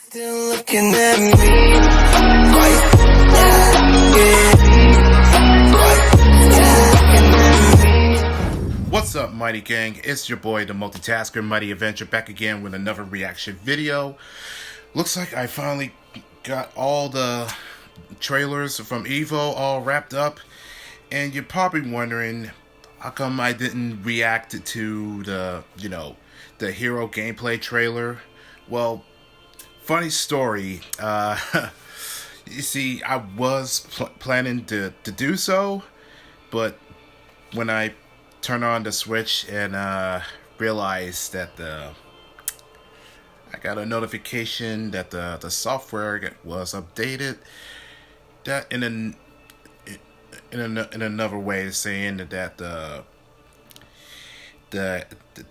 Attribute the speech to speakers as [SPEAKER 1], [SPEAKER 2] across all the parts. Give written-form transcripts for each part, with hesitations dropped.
[SPEAKER 1] Still looking at me.
[SPEAKER 2] What's up, Mighty Gang? It's your boy, the multitasker, Mighty Adventure, back again with another reaction video. Looks like I finally got all the trailers from EVO all wrapped up, and you're probably wondering how come I didn't react to the hero gameplay trailer. Well, funny story. You see, I was planning to do so, but when I turned on the Switch and realized that I got a notification that the software was updated. That in another way of saying that the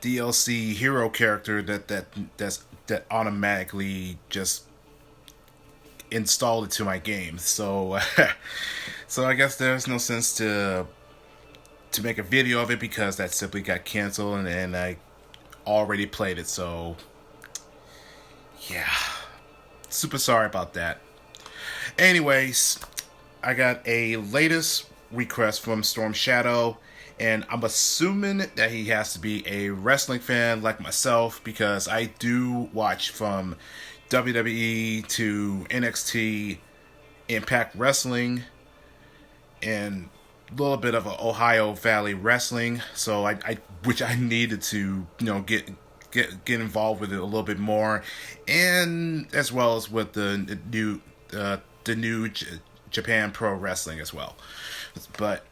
[SPEAKER 2] DLC hero character that automatically just installed it to my game. So so I guess there's no sense to make a video of it because that simply got canceled and I already played it. So yeah, super sorry about that. Anyways, I got a latest request from Storm Shadow, and I'm assuming that he has to be a wrestling fan like myself, because I do watch from WWE to NXT, Impact Wrestling, and a little bit of Ohio Valley Wrestling. So which I needed to get involved with it a little bit more, and as well as with the new Japan Pro Wrestling as well. But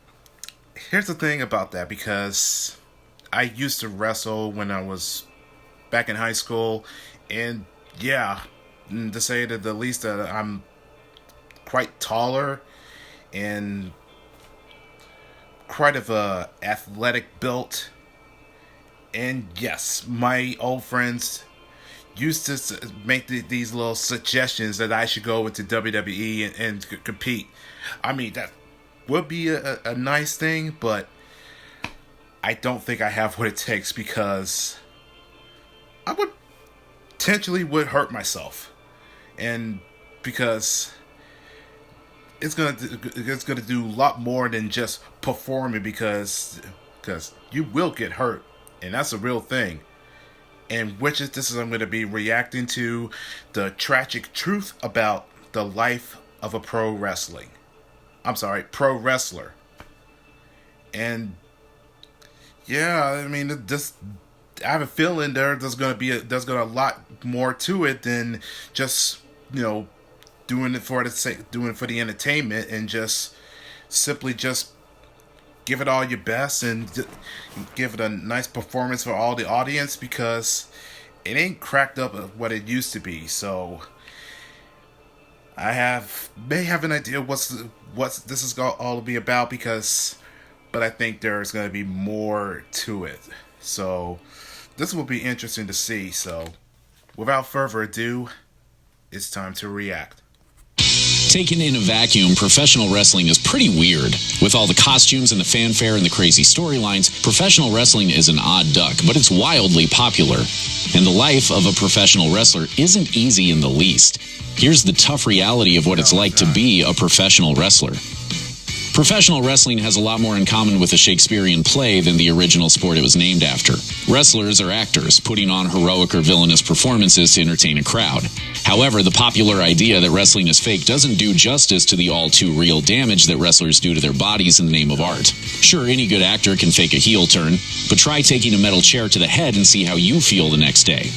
[SPEAKER 2] here's the thing about that, because I used to wrestle when I was back in high school, and yeah, to say that the least, that I'm quite taller and quite of a athletic built. And yes, my old friends used to make these little suggestions that I should go into WWE and compete. I mean, that would be a nice thing, but I don't think I have what it takes, because I would potentially hurt myself, and because it's gonna do a lot more than just performing, because you will get hurt, and that's a real thing. And this is I'm going to be reacting to the tragic truth about the life of a pro wrestler. And yeah, I mean, I have a feeling there's going to be a lot more to it than just doing it for the sake, doing it for the entertainment, and just simply just give it all your best and give it a nice performance for all the audience, because it ain't cracked up what it used to be. So I may have an idea what this is all to be about, but I think there's going to be more to it. So this will be interesting to see. So without further ado, it's time to react.
[SPEAKER 3] Taken in a vacuum, professional wrestling is pretty weird. With all the costumes and the fanfare and the crazy storylines, professional wrestling is an odd duck, but it's wildly popular. And the life of a professional wrestler isn't easy in the least. Here's the tough reality of what it's like to be a professional wrestler. Professional wrestling has a lot more in common with a Shakespearean play than the original sport it was named after. Wrestlers are actors, putting on heroic or villainous performances to entertain a crowd. However, the popular idea that wrestling is fake doesn't do justice to the all-too-real damage that wrestlers do to their bodies in the name of art. Sure, any good actor can fake a heel turn, but try taking a metal chair to the head and see how you feel the next day.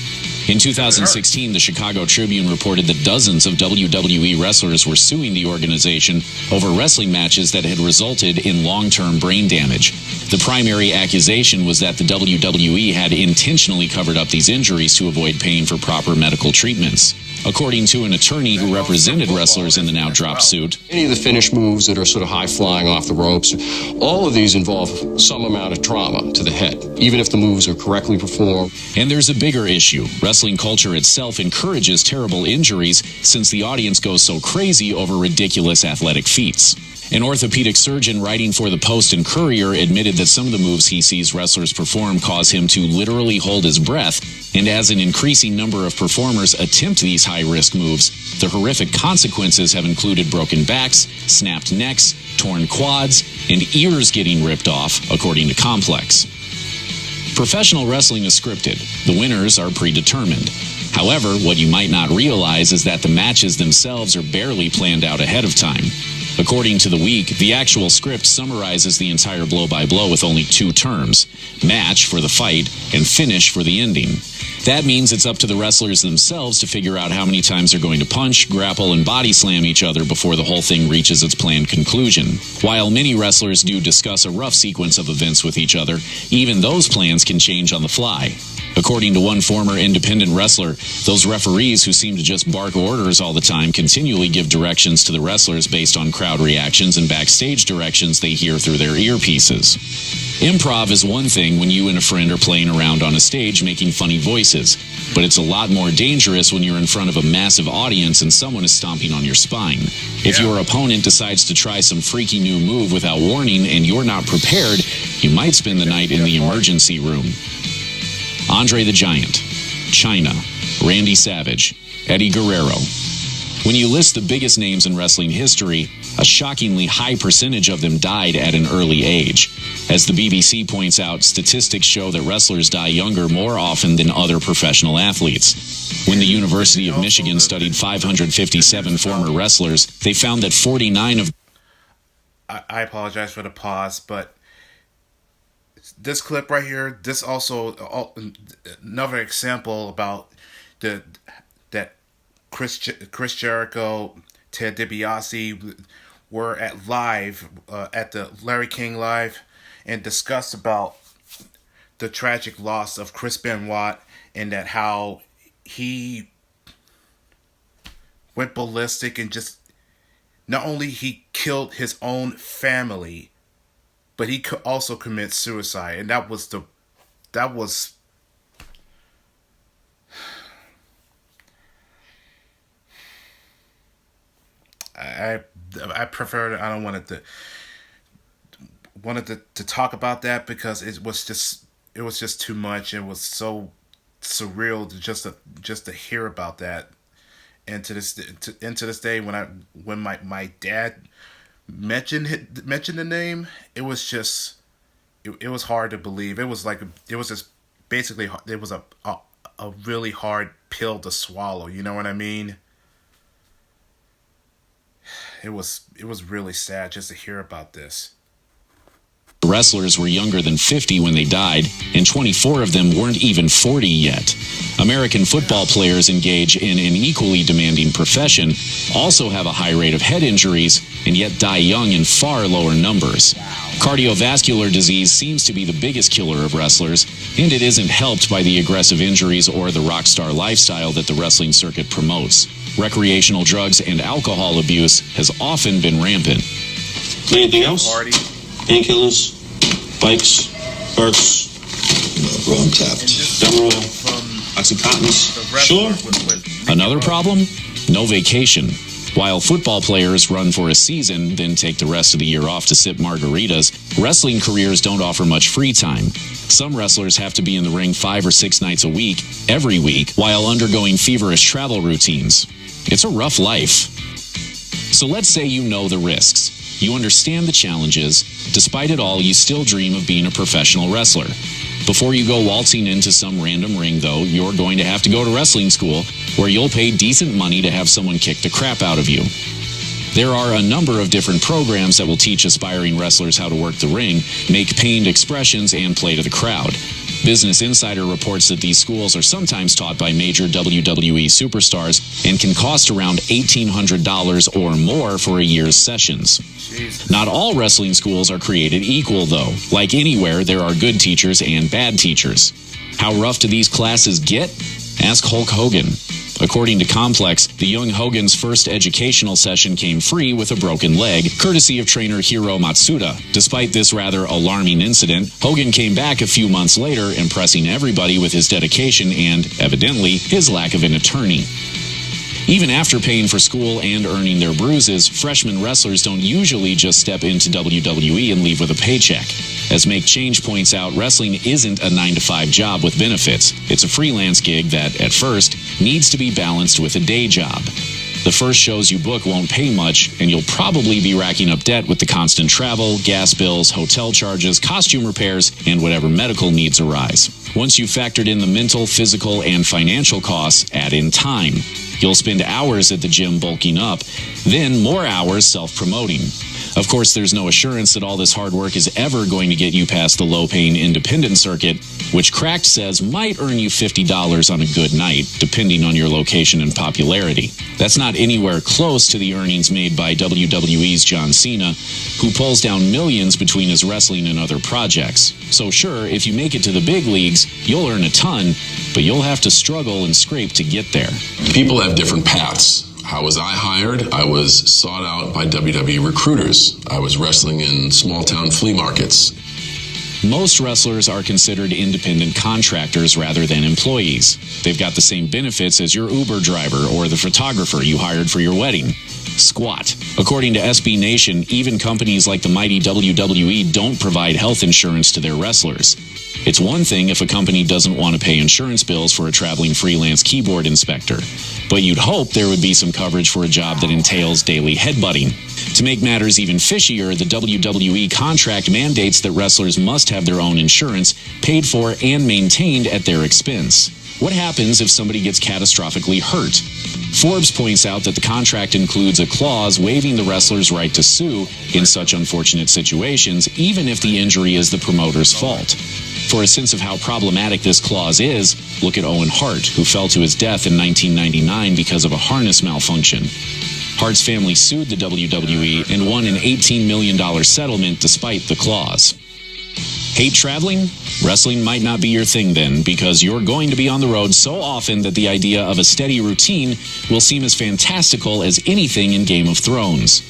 [SPEAKER 3] In 2016, the Chicago Tribune reported that dozens of WWE wrestlers were suing the organization over wrestling matches that had resulted in long-term brain damage. The primary accusation was that the WWE had intentionally covered up these injuries to avoid paying for proper medical treatments. According to an attorney who represented wrestlers in the now-dropped suit,
[SPEAKER 4] any of the finish moves that are sort of high-flying off the ropes, all of these involve some amount of trauma to the head, even if the moves are correctly performed.
[SPEAKER 3] And there's a bigger issue. Wrestling culture itself encourages terrible injuries since the audience goes so crazy over ridiculous athletic feats. An orthopedic surgeon writing for the Post and Courier admitted that some of the moves he sees wrestlers perform cause him to literally hold his breath, and as an increasing number of performers attempt these high-risk moves, the horrific consequences have included broken backs, snapped necks, torn quads, and ears getting ripped off, according to Complex. Professional wrestling is scripted. The winners are predetermined. However, what you might not realize is that the matches themselves are barely planned out ahead of time. According to The Week, the actual script summarizes the entire blow-by-blow with only 2 terms: match for the fight and finish for the ending. That means it's up to the wrestlers themselves to figure out how many times they're going to punch, grapple, and body slam each other before the whole thing reaches its planned conclusion. While many wrestlers do discuss a rough sequence of events with each other, even those plans can change on the fly. According to one former independent wrestler, those referees who seem to just bark orders all the time continually give directions to the wrestlers based on crowd reactions and backstage directions they hear through their earpieces. Improv is one thing when you and a friend are playing around on a stage making funny voices, but it's a lot more dangerous when you're in front of a massive audience and someone is stomping on your spine. If your opponent decides to try some freaky new move without warning and you're not prepared, you might spend the night in the emergency room. Andre the Giant, China, Randy Savage, Eddie Guerrero. When you list the biggest names in wrestling history, a shockingly high percentage of them died at an early age. As the BBC points out, statistics show that wrestlers die younger more often than other professional athletes. When the University of Michigan studied 557 former wrestlers, they found that 49 of...
[SPEAKER 2] I apologize for the pause, but this clip right here, this also another example about that Chris Jericho, Ted DiBiase were at live at the Larry King Live and discussed about the tragic loss of Chris Benoit and that how he went ballistic and just not only he killed his own family, but he could also commit suicide, and that was I prefer. I don't wanted to talk about that because it was just too much. It was so surreal to hear about that, and to this day when my dad mentioned the name, it was just it was hard to believe. It was just basically it was a really hard pill to swallow. You know what I mean? It was really sad just to hear about this.
[SPEAKER 3] Wrestlers were younger than 50 when they died, and 24 of them weren't even 40 yet. American football players engage in an equally demanding profession, also have a high rate of head injuries, and yet die young in far lower numbers. Cardiovascular disease seems to be the biggest killer of wrestlers, and it isn't helped by the aggressive injuries or the rock star lifestyle that the wrestling circuit promotes. Recreational drugs and alcohol abuse has often been rampant.
[SPEAKER 5] Anything else? Painkillers, bikes, perks,
[SPEAKER 6] wrong tapped.
[SPEAKER 5] Demerol, Oxycontins. Sure.
[SPEAKER 3] Another problem? No vacation. While football players run for a season, then take the rest of the year off to sip margaritas, wrestling careers don't offer much free time. Some wrestlers have to be in the ring 5 or 6 nights a week, every week, while undergoing feverish travel routines. It's a rough life. So let's say you know the risks. You understand the challenges. Despite it all, you still dream of being a professional wrestler. Before you go waltzing into some random ring, though, you're going to have to go to wrestling school, where you'll pay decent money to have someone kick the crap out of you. There are a number of different programs that will teach aspiring wrestlers how to work the ring, make pained expressions, and play to the crowd. Business Insider reports that these schools are sometimes taught by major WWE superstars and can cost around $1,800 or more for a year's sessions.
[SPEAKER 2] Jesus.
[SPEAKER 3] Not all wrestling schools are created equal, though. Like anywhere, there are good teachers and bad teachers. How rough do these classes get? Ask Hulk Hogan. According to Complex, the young Hogan's first educational session came free with a broken leg, courtesy of trainer Hiro Matsuda. Despite this rather alarming incident, Hogan came back a few months later, impressing everybody with his dedication and, evidently, his lack of an attorney. Even after paying for school and earning their bruises, freshman wrestlers don't usually just step into WWE and leave with a paycheck. As Make Change points out, wrestling isn't a 9-to-5 job with benefits. It's a freelance gig that, at first, needs to be balanced with a day job. The first shows you book won't pay much, and you'll probably be racking up debt with the constant travel, gas bills, hotel charges, costume repairs, and whatever medical needs arise. Once you've factored in the mental, physical, and financial costs, add in time. You'll spend hours at the gym bulking up, then more hours self-promoting. Of course, there's no assurance that all this hard work is ever going to get you past the low-paying independent circuit, which Cracked says might earn you $50 on a good night, depending on your location and popularity. That's not anywhere close to the earnings made by WWE's John Cena, who pulls down millions between his wrestling and other projects. So sure, if you make it to the big leagues, you'll earn a ton, but you'll have to struggle and scrape to get there.
[SPEAKER 7] People have different paths. How was I hired? I was sought out by WWE recruiters. I was wrestling in small-town flea markets.
[SPEAKER 3] Most wrestlers are considered independent contractors rather than employees. They've got the same benefits as your Uber driver or the photographer you hired for your wedding. Squat. According to SB Nation, even companies like the mighty WWE don't provide health insurance to their wrestlers. It's one thing if a company doesn't want to pay insurance bills for a traveling freelance keyboard inspector, but you'd hope there would be some coverage for a job that entails daily headbutting. To make matters even fishier, the WWE contract mandates that wrestlers must have their own insurance paid for and maintained at their expense. What happens if somebody gets catastrophically hurt? Forbes points out that the contract includes a clause waiving the wrestler's right to sue in such unfortunate situations, even if the injury is the promoter's fault. For a sense of how problematic this clause is, look at Owen Hart, who fell to his death in 1999 because of a harness malfunction. Hart's family sued the WWE and won an $18 million settlement despite the clause. Hate traveling? Wrestling might not be your thing then, because you're going to be on the road so often that the idea of a steady routine will seem as fantastical as anything in Game of Thrones.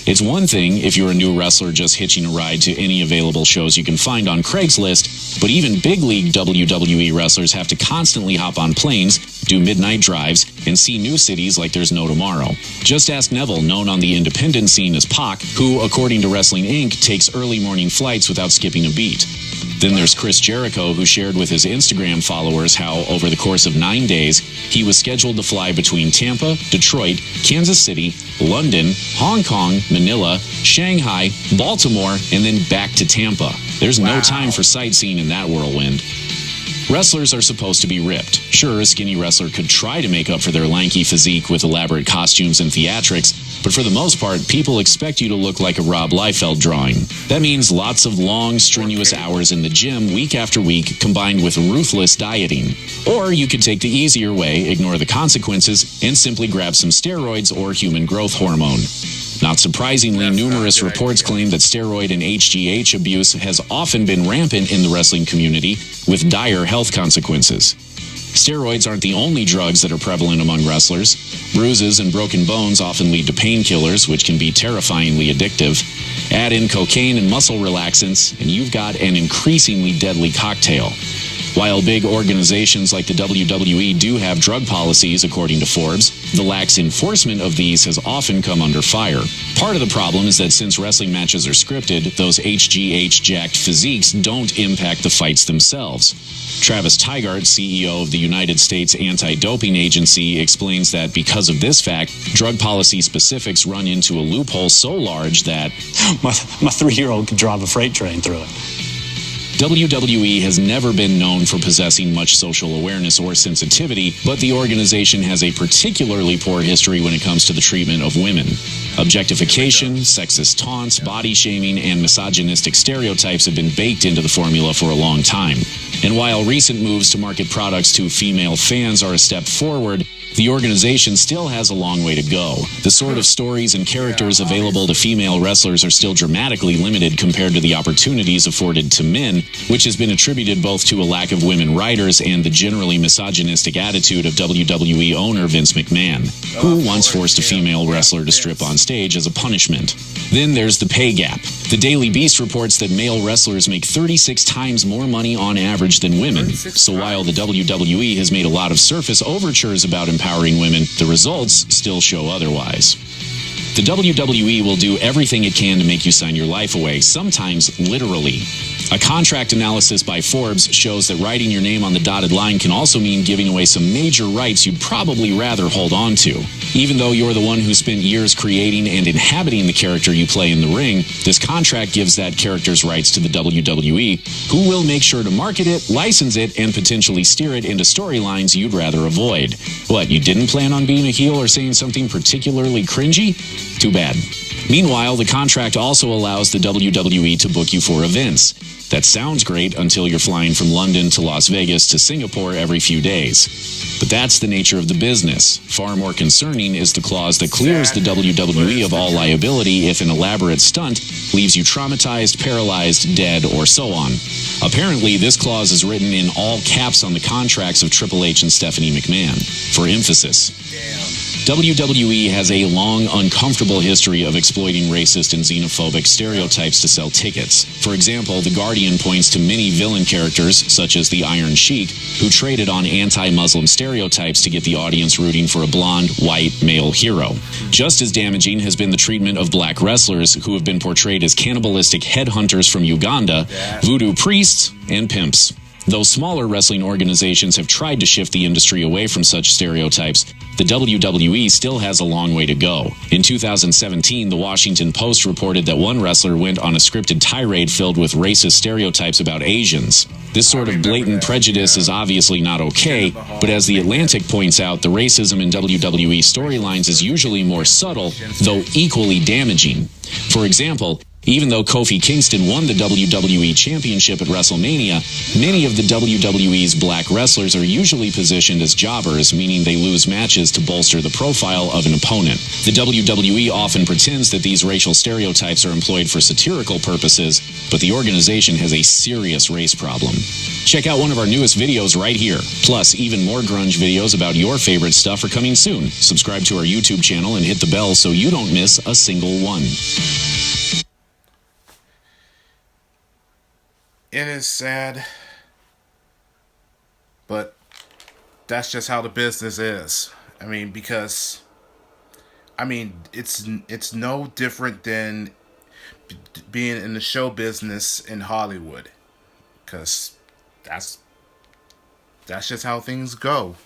[SPEAKER 3] It's one thing if you're a new wrestler just hitching a ride to any available shows you can find on Craigslist, but even big league WWE wrestlers have to constantly hop on planes, do midnight drives, and see new cities like there's no tomorrow. Just ask Neville, known on the independent scene as Pac, who, according to Wrestling Inc., takes early morning flights without skipping a beat. Then there's Chris Jericho, who shared with his Instagram followers how, over the course of 9 days, he was scheduled to fly between Tampa, Detroit, Kansas City, London, Hong Kong, Manila, Shanghai, Baltimore, and then back to Tampa. There's no time for sightseeing in that whirlwind. Wrestlers are supposed to be ripped. Sure, a skinny wrestler could try to make up for their lanky physique with elaborate costumes and theatrics, but for the most part, people expect you to look like a Rob Liefeld drawing. That means lots of long, strenuous hours in the gym week after week, combined with ruthless dieting. Or you could take the easier way, ignore the consequences, and simply grab some steroids or human growth hormone. Not surprisingly, numerous reports claim that steroid and HGH abuse has often been rampant in the wrestling community, with dire health consequences. Steroids aren't the only drugs that are prevalent among wrestlers. Bruises and broken bones often lead to painkillers, which can be terrifyingly addictive. Add in cocaine and muscle relaxants, and you've got an increasingly deadly cocktail. While big organizations like the WWE do have drug policies, according to Forbes, the lax enforcement of these has often come under fire. Part of the problem is that since wrestling matches are scripted, those HGH-jacked physiques don't impact the fights themselves. Travis Tygart, CEO of the United States Anti-Doping Agency, explains that because of this fact, drug policy specifics run into a loophole so large that
[SPEAKER 8] my 3-year-old could drive a freight train through it.
[SPEAKER 3] WWE has never been known for possessing much social awareness or sensitivity, but the organization has a particularly poor history when it comes to the treatment of women. Objectification, sexist taunts, body shaming, and misogynistic stereotypes have been baked into the formula for a long time. And while recent moves to market products to female fans are a step forward, the organization still has a long way to go. The sort of stories and characters available to female wrestlers are still dramatically limited compared to the opportunities afforded to men, which has been attributed both to a lack of women writers and the generally misogynistic attitude of WWE owner Vince McMahon, who once forced a female wrestler to strip on stage as a punishment. Then there's the pay gap. The Daily Beast reports that male wrestlers make 36 times more money on average than women. So while the WWE has made a lot of surface overtures about empowering empowering women, the results still show otherwise. The WWE will do everything it can to make you sign your life away, sometimes literally. A contract analysis by Forbes shows that writing your name on the dotted line can also mean giving away some major rights you'd probably rather hold on to. Even though you're the one who spent years creating and inhabiting the character you play in the ring, this contract gives that character's rights to the WWE, who will make sure to market it, license it, and potentially steer it into storylines you'd rather avoid. What, you didn't plan on being a heel or saying something particularly cringy? Too bad. Meanwhile, the contract also allows the WWE to book you for events. That sounds great until you're flying from London to Las Vegas to Singapore every few days. But that's the nature of the business. Far more concerning is the clause that clears the WWE of all liability if an elaborate stunt leaves you traumatized, paralyzed, dead, or so on. Apparently, this clause is written in all caps on the contracts of Triple H and Stephanie McMahon, for emphasis. WWE has a long, uncomfortable history of exploiting racist and xenophobic stereotypes to sell tickets. For example, The Guardian points to many villain characters, such as the Iron Sheik, who traded on anti-Muslim stereotypes to get the audience rooting for a blonde, white, male hero. Just as damaging has been the treatment of black wrestlers who have been portrayed as cannibalistic headhunters from Uganda, voodoo priests, and pimps. Though smaller wrestling organizations have tried to shift the industry away from such stereotypes, the WWE still has a long way to go. In 2017, the Washington Post reported that one wrestler went on a scripted tirade filled with racist stereotypes about Asians. This sort of blatant prejudice is obviously not okay, but as The Atlantic points out, the racism in WWE storylines is usually more subtle, though equally damaging. For example, even though Kofi Kingston won the WWE Championship at WrestleMania, many of the WWE's black wrestlers are usually positioned as jobbers, meaning they lose matches to bolster the profile of an opponent. The WWE often pretends that these racial stereotypes are employed for satirical purposes, but the organization has a serious race problem. Check out one of our newest videos right here. Plus, even more grunge videos about your favorite stuff are coming soon. Subscribe to our YouTube channel and hit the bell so you don't miss a single one.
[SPEAKER 2] It is sad, but that's just how the business is. I mean, because, it's no different than being in the show business in Hollywood, because that's just how things go.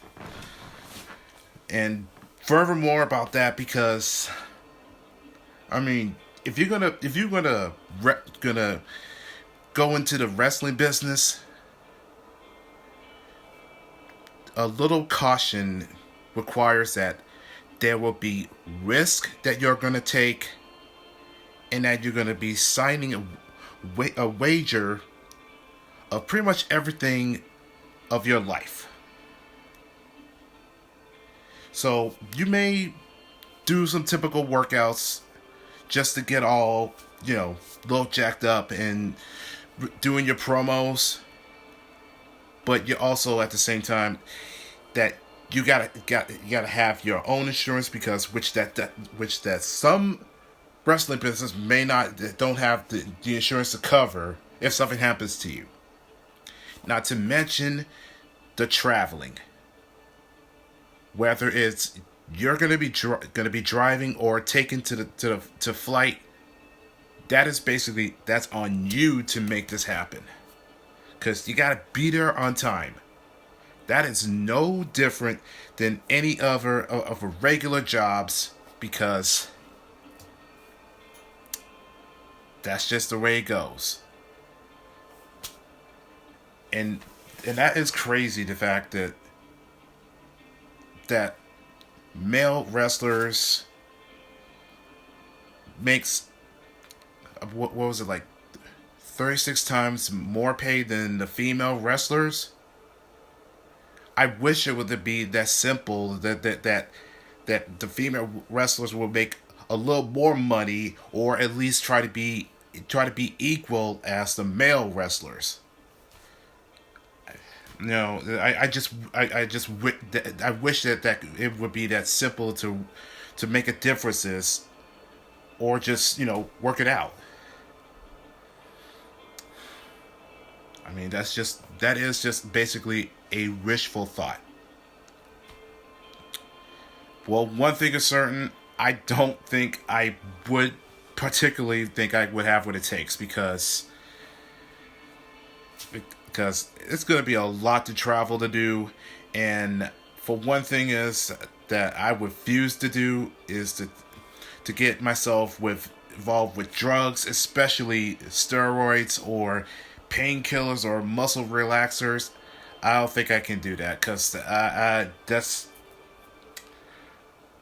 [SPEAKER 2] And furthermore about that, because, if you're gonna go into the wrestling business, a little caution requires that there will be risk that you're going to take, and that you're going to be signing a wager of pretty much everything of your life. So you may do some typical workouts just to get all, a little jacked up and doing your promos, but you also at the same time that you gotta have your own insurance, because which some wrestling business don't have the insurance to cover if something happens to you. Not to mention the traveling, whether it's you're gonna be driving or taken to flight. That's on you to make this happen, because you gotta be there on time. That is no different than any other of regular jobs, because that's just the way it goes. And that is crazy, the fact that male wrestlers makes, what was it, like 36 times more pay than the female wrestlers. I wish it would be that simple, that the female wrestlers will make a little more money, or at least try to be equal as the male wrestlers. No, I wish that it would be that simple to make a differences, or just work it out. that is just basically a wishful thought. Well, one thing is certain, I don't think I would particularly think I would have what it takes because it's going to be a lot to travel to do, and for one thing is that I refuse to do is to get myself involved with drugs, especially steroids or painkillers or muscle relaxers. I don't think I can do that because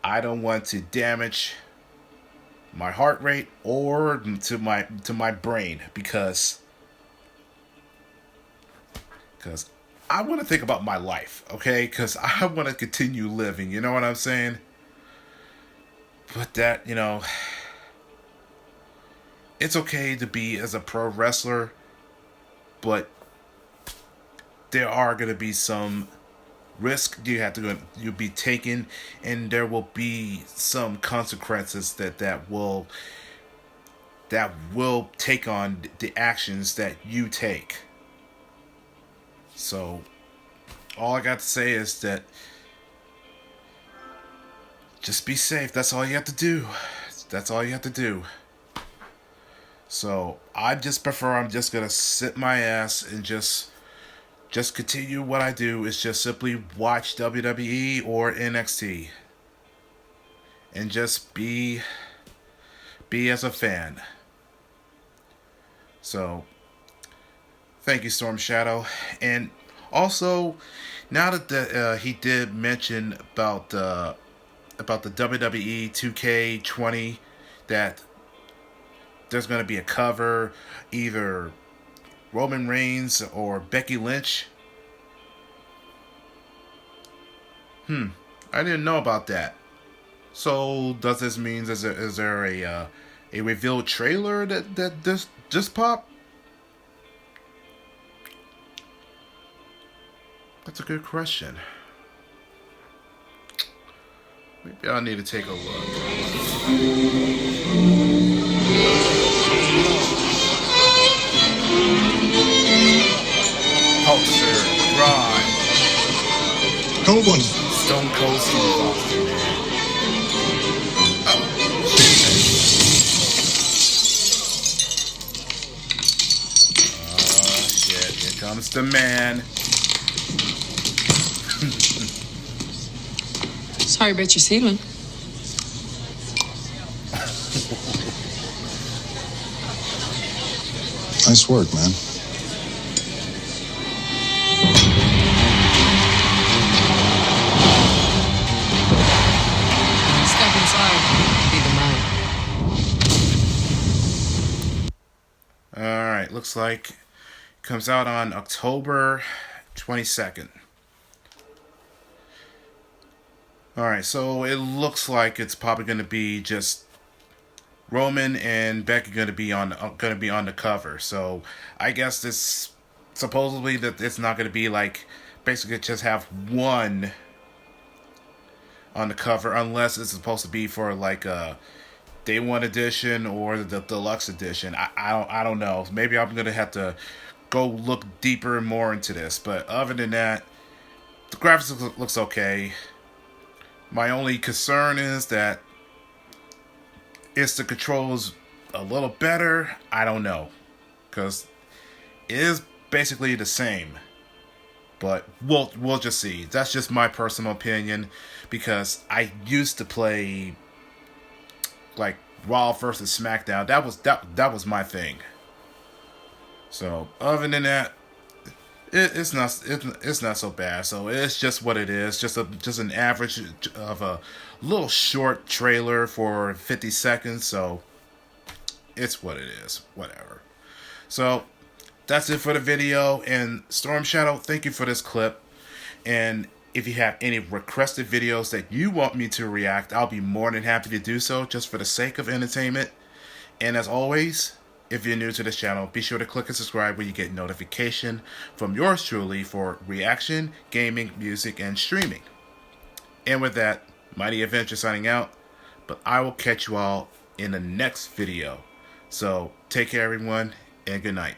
[SPEAKER 2] I don't want to damage my heart rate or to my brain because I want to think about my life, okay? Because I want to continue living, you know what I'm saying? But that, it's okay to be as a pro wrestler, but there are going to be some risk you'll be taking, and there will be some consequences that will take on the actions that you take. So all I got to say is that just be safe. That's all you have to do. That's all you have to do. So I'm just gonna sit my ass and just continue what I do is just simply watch WWE or NXT and just be as a fan. So thank you, Storm Shadow. And also, now that he did mention about the WWE 2K20 that there's going to be a cover, either Roman Reigns or Becky Lynch. I didn't know about that. So does this mean is there a revealed trailer that just popped? That's a good question. Maybe I need to take a look. Hulkster, Ron.
[SPEAKER 6] Cold one.
[SPEAKER 2] Stone Cold Steve Austin, man. Oh, shit. Here comes the man.
[SPEAKER 9] Sorry about your ceiling.
[SPEAKER 6] Nice work, man.
[SPEAKER 9] Step inside. Be the man.
[SPEAKER 2] Alright, looks like it comes out on October 22nd. Alright, so it looks like it's probably going to be just Roman and Becky going to be on the cover. So I guess this supposedly that it's not going to be like basically just have one on the cover unless it's supposed to be for like a Day 1 edition or the deluxe edition. I don't know. Maybe I'm going to have to go look deeper and more into this. But other than that, the graphics looks okay. My only concern is that is the controls a little better? I don't know, because it is basically the same. But we'll just see. That's just my personal opinion, because I used to play like Raw versus SmackDown. That was my thing. So other than that, it's not so bad. So it's just what it is. Just an average of a little short trailer for 50 seconds. So it's what it is. Whatever. So that's it for the video. And Storm Shadow, thank you for this clip. And if you have any requested videos that you want me to react, I'll be more than happy to do so, just for the sake of entertainment. And as always, if you're new to this channel, be sure to click and subscribe where you get notification from yours truly for reaction, gaming, music, and streaming. And with that, Mighty Adventure signing out, but I will catch you all in the next video. So take care everyone, and good night.